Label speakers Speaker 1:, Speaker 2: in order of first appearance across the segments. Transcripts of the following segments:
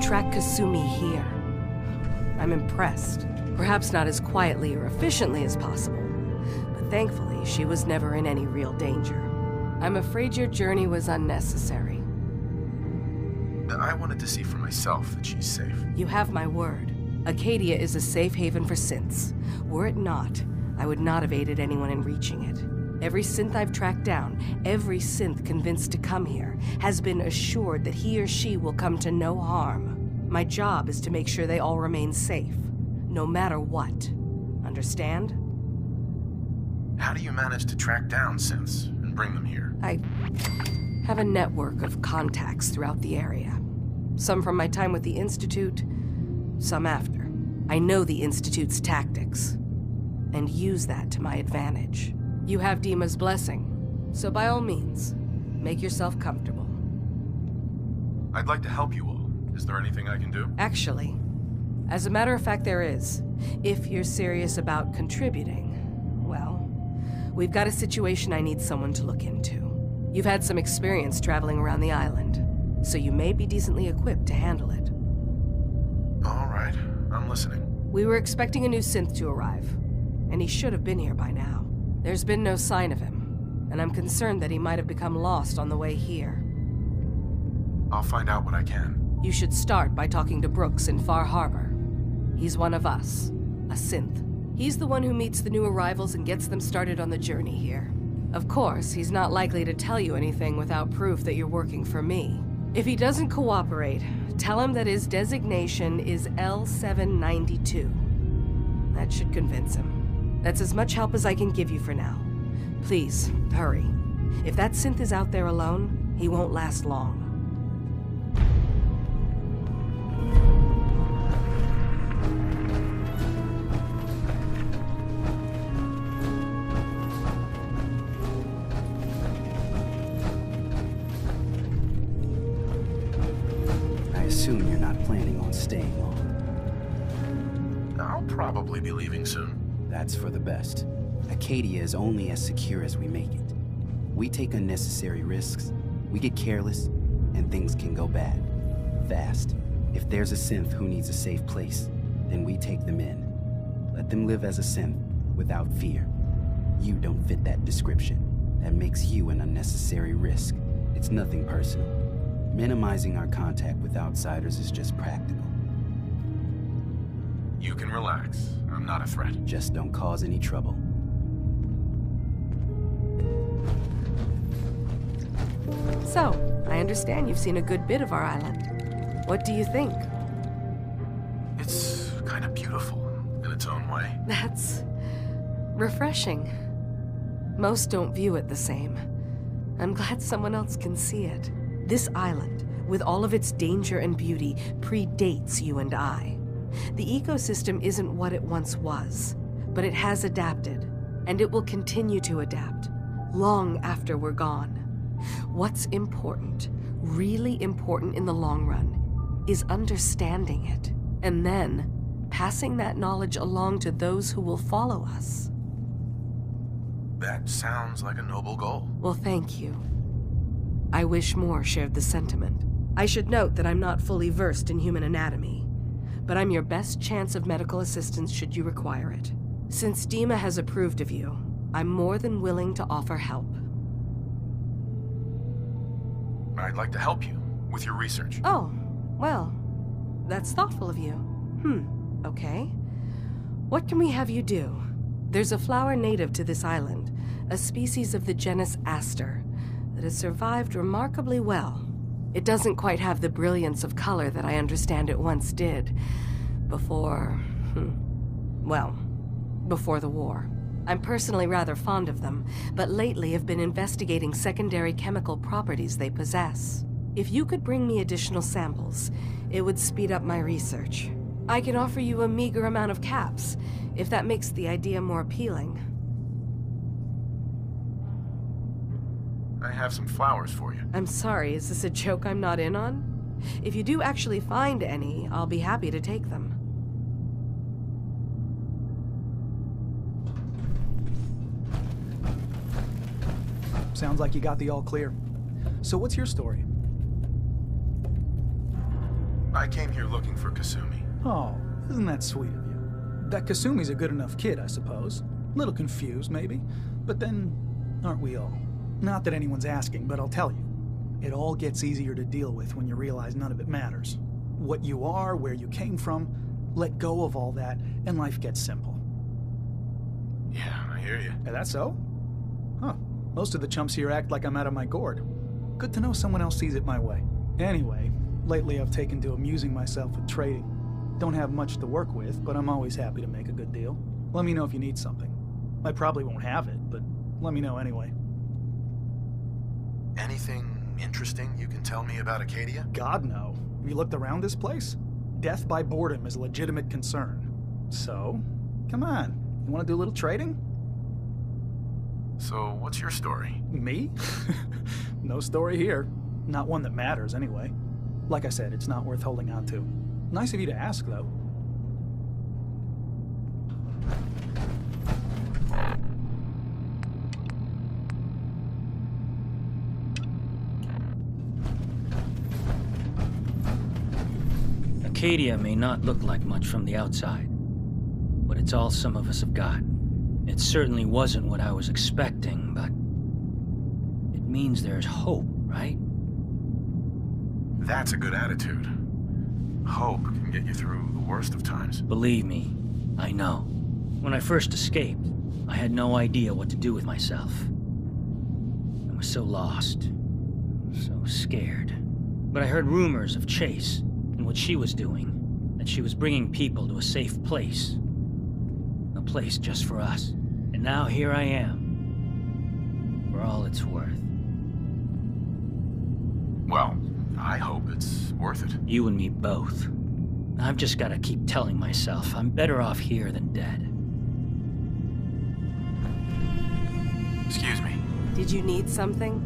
Speaker 1: track Kasumi here. I'm impressed. Perhaps not as quietly or efficiently as possible, but thankfully she was never in any real danger. I'm afraid your journey was unnecessary.
Speaker 2: I wanted to see for myself that she's safe.
Speaker 1: You have my word. Acadia is a safe haven for synths. Were it not, I would not have aided anyone in reaching it. Every synth I've tracked down, every synth convinced to come here, has been assured that he or she will come to no harm. My job is to make sure they all remain safe, no matter what. Understand?
Speaker 2: How do you manage to track down synths and bring them here?
Speaker 1: I have a network of contacts throughout the area. Some from my time with the Institute, some after. I know the Institute's tactics, and use that to my advantage. You have Dima's blessing, so by all means, make yourself comfortable.
Speaker 2: I'd like to help you all. Is there anything I can do?
Speaker 1: Actually, as a matter of fact, there is. If you're serious about contributing, well, we've got a situation I need someone to look into. You've had some experience traveling around the island, so you may be decently equipped to handle it.
Speaker 2: All right, I'm listening.
Speaker 1: We were expecting a new synth to arrive, and he should have been here by now. There's been no sign of him, and I'm concerned that he might have become lost on the way here.
Speaker 2: I'll find out what I can.
Speaker 1: You should start by talking to Brooks in Far Harbor. He's one of us, a synth. He's the one who meets the new arrivals and gets them started on the journey here. Of course, he's not likely to tell you anything without proof that you're working for me. If he doesn't cooperate, tell him that his designation is L792. That should convince him. That's as much help as I can give you for now. Please, hurry. If that synth is out there alone, he won't last long.
Speaker 3: I assume you're not planning on staying long.
Speaker 2: I'll probably be leaving soon.
Speaker 3: That's for the best. Acadia is only as secure as we make it. We take unnecessary risks, we get careless, and things can go bad. Fast. If there's a synth who needs a safe place, then we take them in. Let them live as a synth, without fear. You don't fit that description. That makes you an unnecessary risk. It's nothing personal. Minimizing our contact with outsiders is just practical.
Speaker 2: You can relax. I'm not a threat.
Speaker 3: Just don't cause any trouble.
Speaker 1: So, I understand you've seen a good bit of our island. What do you think?
Speaker 2: It's kind of beautiful in its own way.
Speaker 1: That's refreshing. Most don't view it the same. I'm glad someone else can see it. This island, with all of its danger and beauty, predates you and I. The ecosystem isn't what it once was, but it has adapted, and it will continue to adapt, long after we're gone. What's important, really important in the long run, is understanding it, and then passing that knowledge along to those who will follow us.
Speaker 2: That sounds like a noble goal.
Speaker 1: Well, thank you. I wish more shared the sentiment. I should note that I'm not fully versed in human anatomy, but I'm your best chance of medical assistance should you require it. Since Dima has approved of you, I'm more than willing to offer help.
Speaker 2: I'd like to help you with your research.
Speaker 1: Oh, well, that's thoughtful of you. Okay. What can we have you do? There's a flower native to this island, a species of the genus Aster, that has survived remarkably well. It doesn't quite have the brilliance of color that I understand it once did. Before the war. I'm personally rather fond of them, but lately have been investigating secondary chemical properties they possess. If you could bring me additional samples, it would speed up my research. I can offer you a meager amount of caps, if that makes the idea more appealing.
Speaker 2: I have some flowers for you.
Speaker 1: I'm sorry, is this a joke I'm not in on? If you do actually find any, I'll be happy to take them.
Speaker 4: Sounds like you got the all clear. So what's your story?
Speaker 2: I came here looking for Kasumi.
Speaker 4: Oh, isn't that sweet of you? That Kasumi's a good enough kid, I suppose. Little confused, maybe. But then, aren't we all? Not that anyone's asking, but I'll tell you. It all gets easier to deal with when you realize none of it matters. What you are, where you came from, let go of all that, and life gets simple.
Speaker 2: Yeah, I hear you.
Speaker 4: Is that so? Huh. Most of the chumps here act like I'm out of my gourd. Good to know someone else sees it my way. Anyway, lately I've taken to amusing myself with trading. Don't have much to work with, but I'm always happy to make a good deal. Let me know if you need something. I probably won't have it, but let me know anyway.
Speaker 2: Anything interesting you can tell me about Acadia?
Speaker 4: God, no. Have you looked around this place? Death by boredom is a legitimate concern. So, come on. You want to do a little trading?
Speaker 2: So, what's your story?
Speaker 4: Me? No story here. Not one that matters, anyway. Like I said, it's not worth holding on to. Nice of you to ask, though.
Speaker 5: Acadia may not look like much from the outside, but it's all some of us have got. It certainly wasn't what I was expecting, but it means there's hope, right?
Speaker 2: That's a good attitude. Hope can get you through the worst of times.
Speaker 5: Believe me, I know. When I first escaped, I had no idea what to do with myself. I was so lost, so scared. But I heard rumors of Chase and what she was doing, that she was bringing people to a safe place. A place just for us. And now here I am, for all it's worth.
Speaker 2: Well, I hope it's worth it.
Speaker 5: You and me both. I've just gotta keep telling myself I'm better off here than dead.
Speaker 2: Excuse me.
Speaker 1: Did you need something?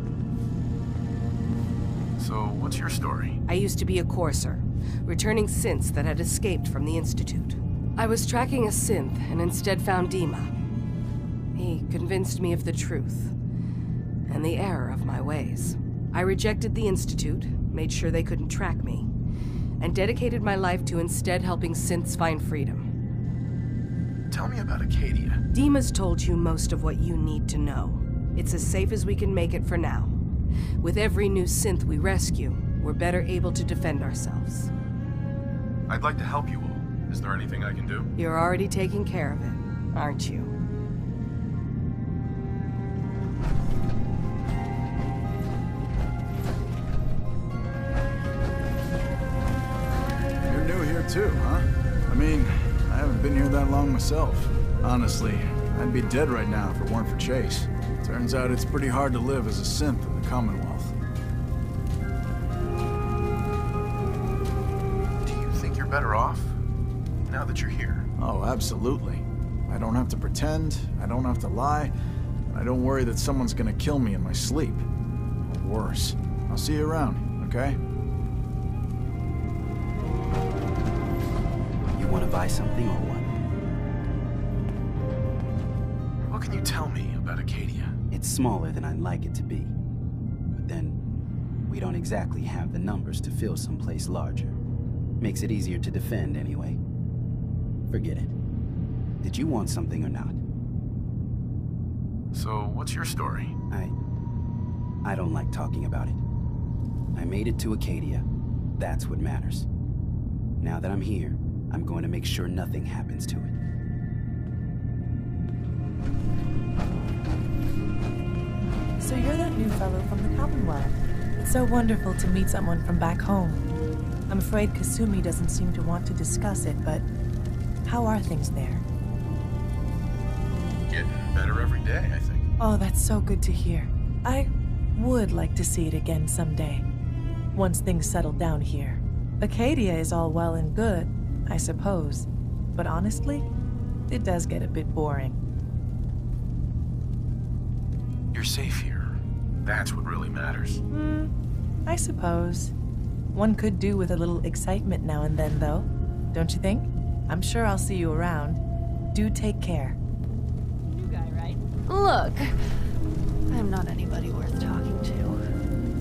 Speaker 2: So, what's your story?
Speaker 1: I used to be a courser, returning synths that had escaped from the Institute. I was tracking a synth and instead found Dima. He convinced me of the truth and the error of my ways. I rejected the Institute, made sure they couldn't track me, and dedicated my life to instead helping synths find freedom.
Speaker 2: Tell me about Acadia.
Speaker 1: Dima's told you most of what you need to know. It's as safe as we can make it for now. With every new synth we rescue, we're better able to defend ourselves.
Speaker 2: I'd like to help you all. Is there anything I can do?
Speaker 1: You're already taking care of it, aren't you?
Speaker 6: You're new here too, huh? I mean, I haven't been here that long myself. Honestly, I'd be dead right now if it weren't for Chase. Turns out it's pretty hard to live as a synth in the Commonwealth.
Speaker 2: Do you think you're better off now that you're here?
Speaker 6: Oh, absolutely. I don't have to pretend, I don't have to lie, and I don't worry that someone's gonna kill me in my sleep. Or worse. I'll see you around, okay?
Speaker 3: You want to buy something or what?
Speaker 2: What can you tell me about Acadia?
Speaker 3: It's smaller than I'd like it to be. But then, we don't exactly have the numbers to fill someplace larger. Makes it easier to defend anyway. Forget it. Did you want something or not?
Speaker 2: So, what's your story?
Speaker 3: I don't like talking about it. I made it to Acadia. That's what matters. Now that I'm here, I'm going to make sure nothing happens to it.
Speaker 7: So you're that new fellow from the Commonwealth. It's so wonderful to meet someone from back home. I'm afraid Kasumi doesn't seem to want to discuss it, but how are things there?
Speaker 2: Getting better every day, I think.
Speaker 7: Oh, that's so good to hear. I would like to see it again someday, once things settle down here. Acadia is all well and good, I suppose, but honestly, it does get a bit boring.
Speaker 2: You're safe here. That's what really matters.
Speaker 7: I suppose. One could do with a little excitement now and then, though. Don't you think? I'm sure I'll see you around. Do take care.
Speaker 8: New guy, right? Look, I'm not anybody worth talking to.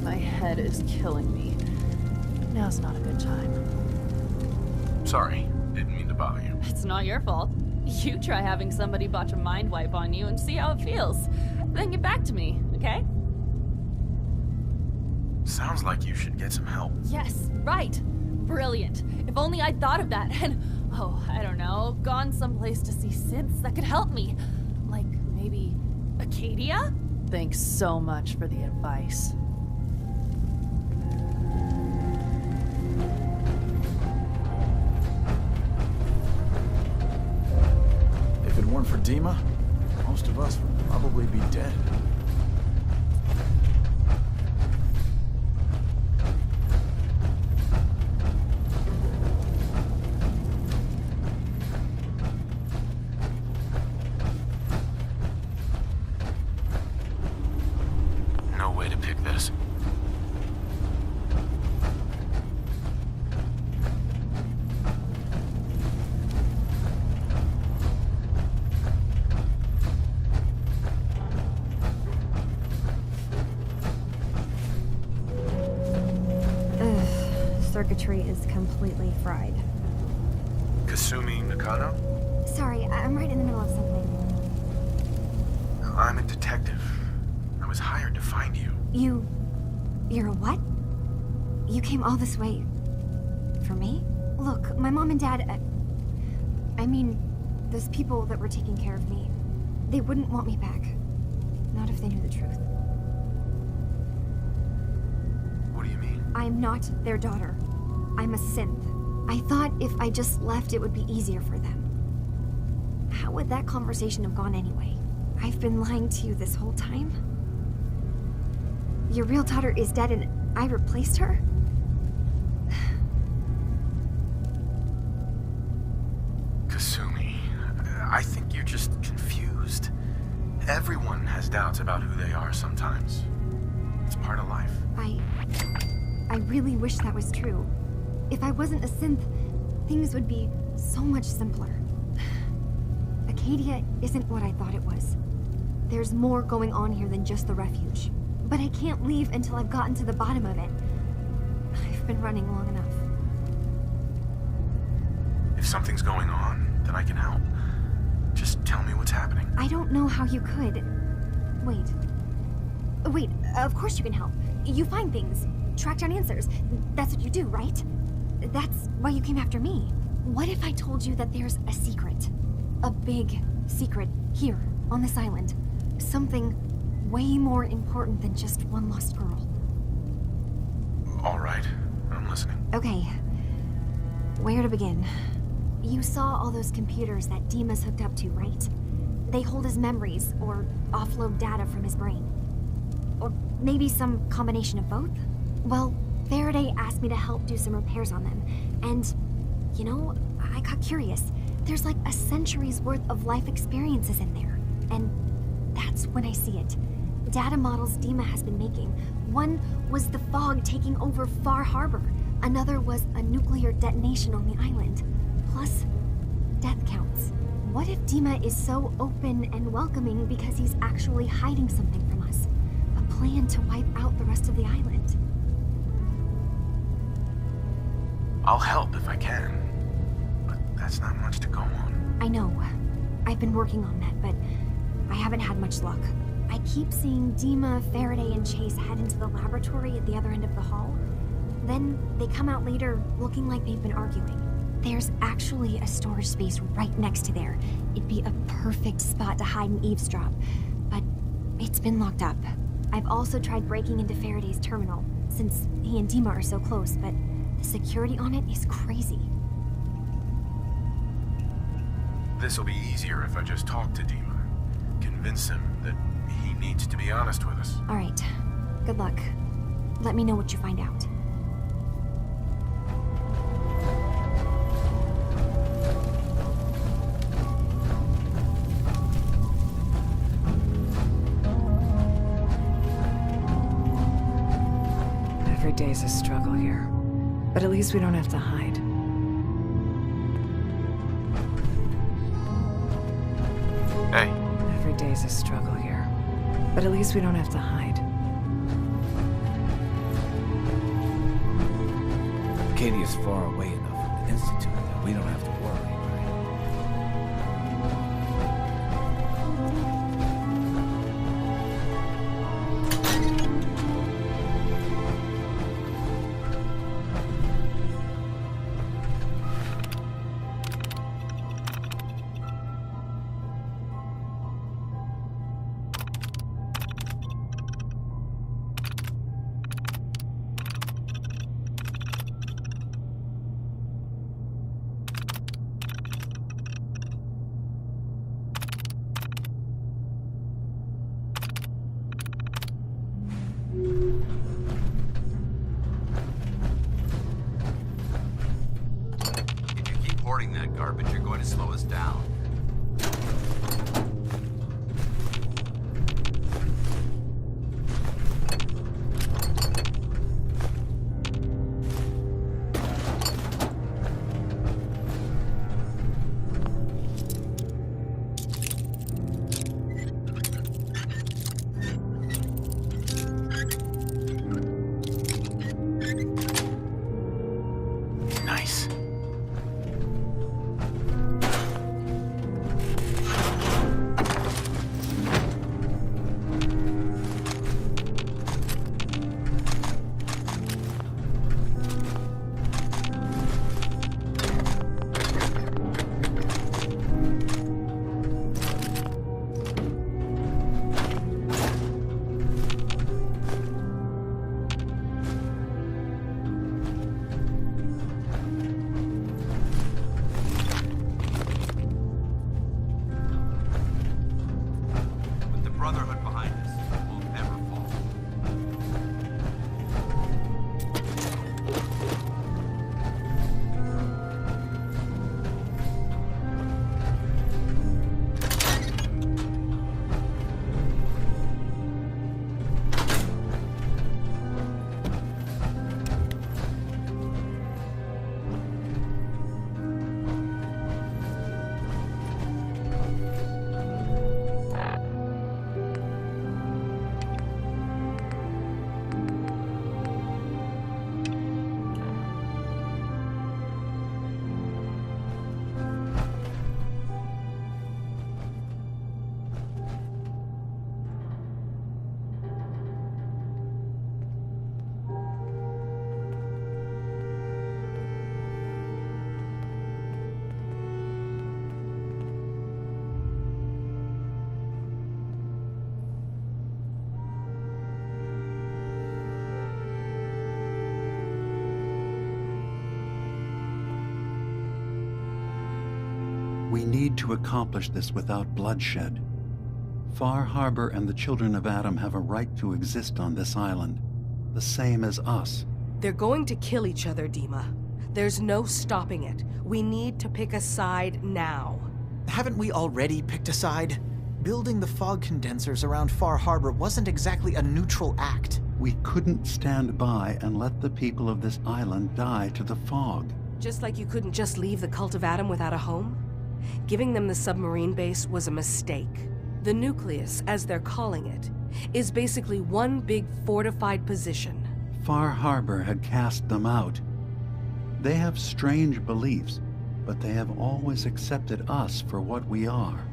Speaker 8: My head is killing me. Now's not a good time.
Speaker 2: Sorry, didn't mean to bother you.
Speaker 8: It's not your fault. You try having somebody botch a mind wipe on you and see how it feels. Then get back to me, okay?
Speaker 2: Sounds like you should get some help.
Speaker 8: Yes, right. Brilliant. If only I'd thought of that and, oh, I don't know, gone someplace to see synths that could help me. Like, maybe Acadia? Thanks so much for the advice.
Speaker 6: If it weren't for Dima, most of us would probably be dead.
Speaker 2: No way to pick this.
Speaker 9: Circuitry is completely fried.
Speaker 2: Kasumi Nakano?
Speaker 9: Sorry, I'm right in the middle of something.
Speaker 2: I'm a detective. I was hired to find you.
Speaker 9: You're a what? You came all this way... for me? Look, my mom and dad... I mean, those people that were taking care of me, they wouldn't want me back. Not if they knew the truth.
Speaker 2: What do you mean?
Speaker 9: I'm not their daughter. I'm a synth. I thought if I just left, it would be easier for them. How would that conversation have gone anyway? I've been lying to you this whole time? Your real daughter is dead and I replaced her?
Speaker 2: Kasumi, I think you're just confused. Everyone has doubts about who they are sometimes. It's part of life.
Speaker 9: I really wish that was true. If I wasn't a synth, things would be so much simpler. Acadia isn't what I thought it was. There's more going on here than just the refuge. But I can't leave until I've gotten to the bottom of it. I've been running long enough.
Speaker 2: If something's going on, then I can help. Just tell me what's happening.
Speaker 9: I don't know how you could. Wait, of course you can help. You find things, track down answers. That's what you do, right? That's why you came after me. What if I told you that there's a secret? A big secret here, on this island. Something way more important than just one lost girl.
Speaker 2: All right, I'm listening.
Speaker 9: Okay, where to begin? You saw all those computers that Dima's hooked up to, right? They hold his memories, or offload data from his brain. Or maybe some combination of both? Well, Faraday asked me to help do some repairs on them, and, you know, I got curious. There's like a century's worth of life experiences in there, and that's when I see it. Data models Dima has been making. One was the fog taking over Far Harbor. Another was a nuclear detonation on the island. Plus, death counts. What if Dima is so open and welcoming because he's actually hiding something from us? A plan to wipe out the rest of the island?
Speaker 2: I'll help if I can. But that's not much to go on.
Speaker 9: I know. I've been working on that, but I haven't had much luck. I keep seeing Dima, Faraday, and Chase head into the laboratory at the other end of the hall. Then they come out later looking like they've been arguing. There's actually a storage space right next to there. It'd be a perfect spot to hide and eavesdrop, but it's been locked up. I've also tried breaking into Faraday's terminal, since he and Dima are so close, but the security on it is crazy.
Speaker 2: This'll be easier if I just talk to Dima. Convince him that he needs to be honest with us.
Speaker 9: All right. Good luck. Let me know what you find out.
Speaker 1: Every day's a struggle here. But at least we don't have to hide.
Speaker 2: Hey.
Speaker 1: Every day's a struggle here. But at least we don't have to hide.
Speaker 10: Acadia's far away enough from the Institute, though.
Speaker 6: we don't have to worry, right?
Speaker 10: If you keep hoarding that garbage, you're going to slow us down.
Speaker 2: Nice.
Speaker 10: With the Brotherhood behind us, we'll never fall.
Speaker 11: We need to accomplish this without bloodshed. Far Harbor and the children of Adam have a right to exist on this island, the same as us.
Speaker 1: They're going to kill each other, Dima. There's no stopping it. We need to pick a side now.
Speaker 12: Haven't we already picked a side? Building the fog condensers around Far Harbor wasn't exactly a neutral act.
Speaker 11: We couldn't stand by and let the people of this island die to the fog.
Speaker 1: Just like you couldn't just leave the Cult of Adam without a home? Giving them the submarine base was a mistake. The nucleus, as they're calling it, is basically one big fortified position.
Speaker 11: Far Harbor had cast them out. They have strange beliefs, but they have always accepted us for what we are.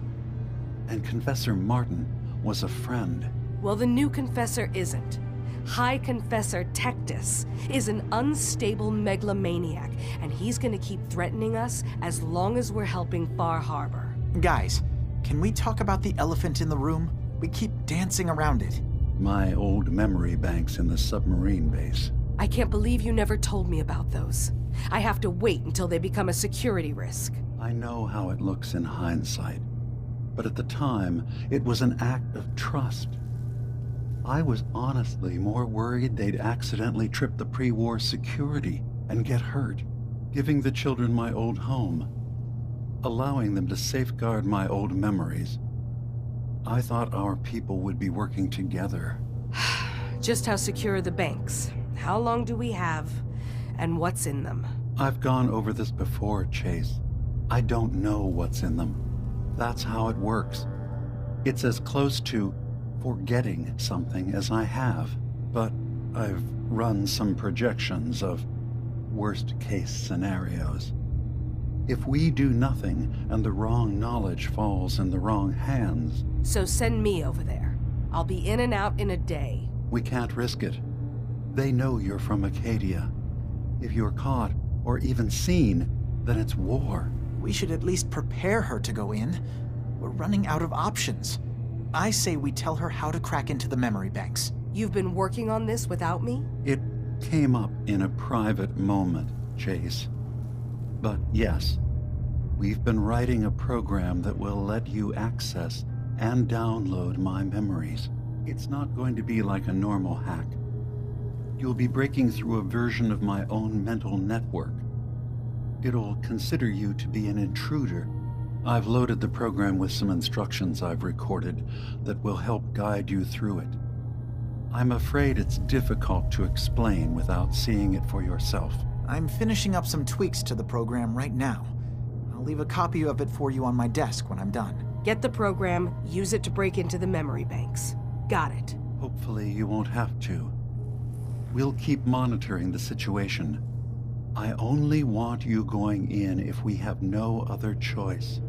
Speaker 11: And Confessor Martin was a friend.
Speaker 1: Well, the new Confessor isn't. High Confessor Tectus is an unstable megalomaniac, and he's gonna keep threatening us as long as we're helping Far Harbor.
Speaker 12: Guys, can we talk about the elephant in the room? We keep dancing around it.
Speaker 11: My old memory banks in the submarine base.
Speaker 1: I can't believe you never told me about those. I have to wait until they become a security risk.
Speaker 11: I know how it looks in hindsight, but at the time, it was an act of trust. I was honestly more worried they'd accidentally trip the pre-war security and get hurt, giving the children my old home, allowing them to safeguard my old memories. I thought our people would be working together.
Speaker 1: Just how secure are the banks? How long do we have? And what's in them?
Speaker 11: I've gone over this before, Chase. I don't know what's in them. That's how it works. It's as close to forgetting something as I have, but I've run some projections of worst-case scenarios. If we do nothing and the wrong knowledge falls in the wrong hands...
Speaker 1: So send me over there. I'll be in and out in a day.
Speaker 11: We can't risk it. They know you're from Acadia. If you're caught, or even seen, then it's war.
Speaker 12: We should at least prepare her to go in. We're running out of options. I say we tell her how to crack into the memory banks.
Speaker 1: You've been working on this without me?
Speaker 11: It came up in a private moment, Chase. But yes, we've been writing a program that will let you access and download my memories. It's not going to be like a normal hack. You'll be breaking through a version of my own mental network. It'll consider you to be an intruder. I've loaded the program with some instructions I've recorded that will help guide you through it. I'm afraid it's difficult to explain without seeing it for yourself.
Speaker 12: I'm finishing up some tweaks to the program right now. I'll leave a copy of it for you on my desk when I'm done.
Speaker 1: Get the program, use it to break into the memory banks. Got it.
Speaker 11: Hopefully you won't have to. We'll keep monitoring the situation. I only want you going in if we have no other choice.